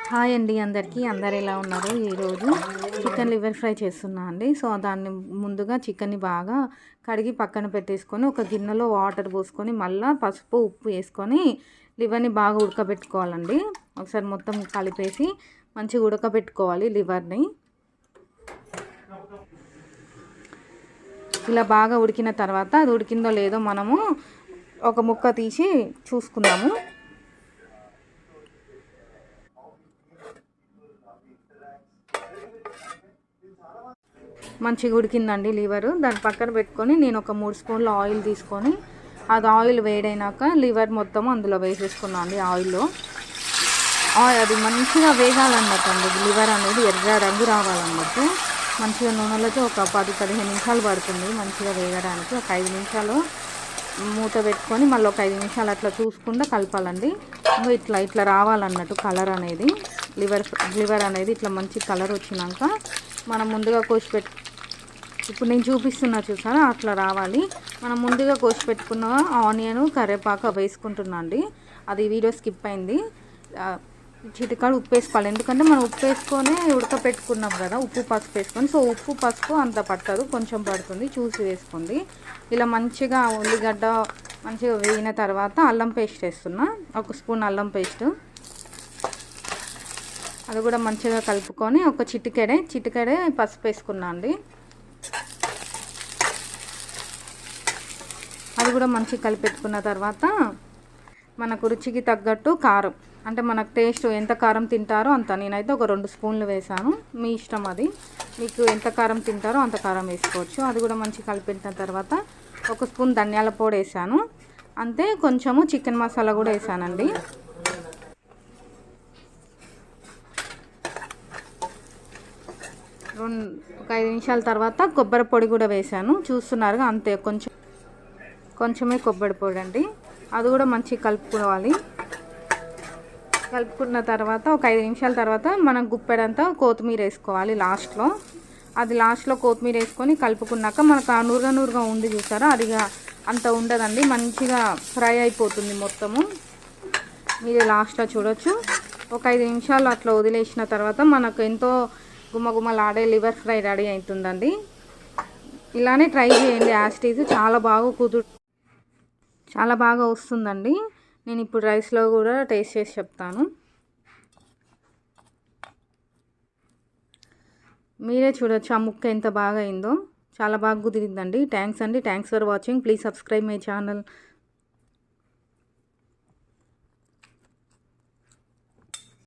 Hi అండి అందరికీ. అందరు ఎలా ఉన్నారు? ఈరోజు చికెన్ లివర్ ఫ్రై చేస్తున్నా అండి. సో దాన్ని ముందుగా చికెన్ని బాగా కడిగి పక్కన పెట్టేసుకొని ఒక గిన్నెలో వాటర్ పోసుకొని మళ్ళీ పసుపు ఉప్పు వేసుకొని లివర్ని బాగా ఉడకబెట్టుకోవాలండి. ఒకసారి మొత్తం కలిపేసి మంచిగా ఉడకబెట్టుకోవాలి లివర్ని. ఇలా బాగా ఉడికిన తర్వాత అది ఉడికిందో లేదో మనము ఒక ముక్క తీసి చూసుకుందాము. మంచిగా ఉడికిందండి లివరు. దాన్ని పక్కన పెట్టుకొని నేను ఒక 3 స్పూన్ల ఆయిల్ తీసుకొని అది ఆయిల్ వేడైనాక లివర్ మొత్తం అందులో వేసేసుకున్నాను అండి. ఆయిల్లో అది మంచిగా వేగాలన్నట్టు అండి. లివర్ అనేది ఎర్ర రంగు రావాలన్నట్టు. మంచిగా నూనెలతో ఒక 10-15 నిమిషాలు పడుతుంది మంచిగా వేగడానికి. ఒక 5 నిమిషాలు మూత పెట్టుకొని మళ్ళీ ఒక 5 నిమిషాలు అట్లా చూసుకుంటూ కలపాలండి. ఇట్లా రావాలన్నట్టు కలర్ అనేది. లివర్ అనేది ఇట్లా మంచి కలర్ వచ్చినాక మనం ముందుగా ఇప్పుడు నేను చూపిస్తున్నా చూసారా అట్లా రావాలి. మనం ముందుగా కోసి పెట్టుకున్న ఆనియన్ కరివేపాకు వేసుకుంటున్నా అండి. అది వీడియో స్కిప్ అయింది. చిటికాడు ఉప్పు వేసుకోవాలి, ఎందుకంటే మనం ఉప్పు వేసుకొని ఉడకపెట్టుకున్నాం కదా, ఉప్పు పసుపు వేసుకొని. సో ఉప్పు పసుపు అంత పట్టదు, కొంచెం పడుతుంది, చూసి వేసుకోండి. ఇలా మంచిగా ఉల్లిగడ్డ మంచిగా వేగిన తర్వాత అల్లం పేస్ట్ వేస్తున్నా, 1 స్పూన్ అల్లం పేస్ట్. అది కూడా మంచిగా కలుపుకొని ఒక చిటికెడే పసుపు వేసుకున్నా అండి. అది కూడా మంచిగా కలిపెట్టుకున్న తర్వాత మనకు రుచికి తగ్గట్టు కారం, అంటే మనకు టేస్ట్ ఎంత కారం తింటారో అంత. నేనైతే ఒక 2 స్పూన్లు వేసాను, మీ ఇష్టం అది. మీకు ఎంత కారం తింటారో అంత కారం వేసుకోవచ్చు. అది కూడా మంచిగా కలిపెట్టిన తర్వాత 1 స్పూన్ ధనియాల పొడి వేసాను అంతే. కొంచెము చికెన్ మసాలా కూడా వేసానండి. ఒక 5 నిమిషాల తర్వాత కొబ్బరి పొడి కూడా వేసాను, చూస్తున్నారుగా అంతే. కొంచెమే కొబ్బరి పొడి అండి. అది కూడా మంచిగా కలుపుకోవాలి. కలుపుకున్న తర్వాత ఒక 5 నిమిషాల తర్వాత మనం గుప్పెడంతా కొత్తిమీర వేసుకోవాలి లాస్ట్లో. అది లాస్ట్లో కొత్తిమీర వేసుకొని కలుపుకున్నాక మనకు ఆ నూరుగా ఉంది చూసారా, అది అంత ఉండదండి, మంచిగా ఫ్రై అయిపోతుంది మొత్తము. మీరు లాస్ట్లో చూడొచ్చు. ఒక 5 నిమిషాలు అట్లా వదిలేసిన తర్వాత మనకు ఎంతో గుమ్మగుమ్మలాడే లివర్ ఫ్రై రెడీ అవుతుందండి. ఇలానే ట్రై చేయండి. యాస్టీజ్ చాలా బాగా వస్తుందండి. నేను ఇప్పుడు రైస్లో కూడా టేస్ట్ చేసి చెప్తాను, మీరే చూడొచ్చు ఆ ముక్క ఎంత బాగా అయిందో. చాలా బాగా కుదిరిందండి. థ్యాంక్స్ అండి. Thanks for watching. Please subscribe my channel.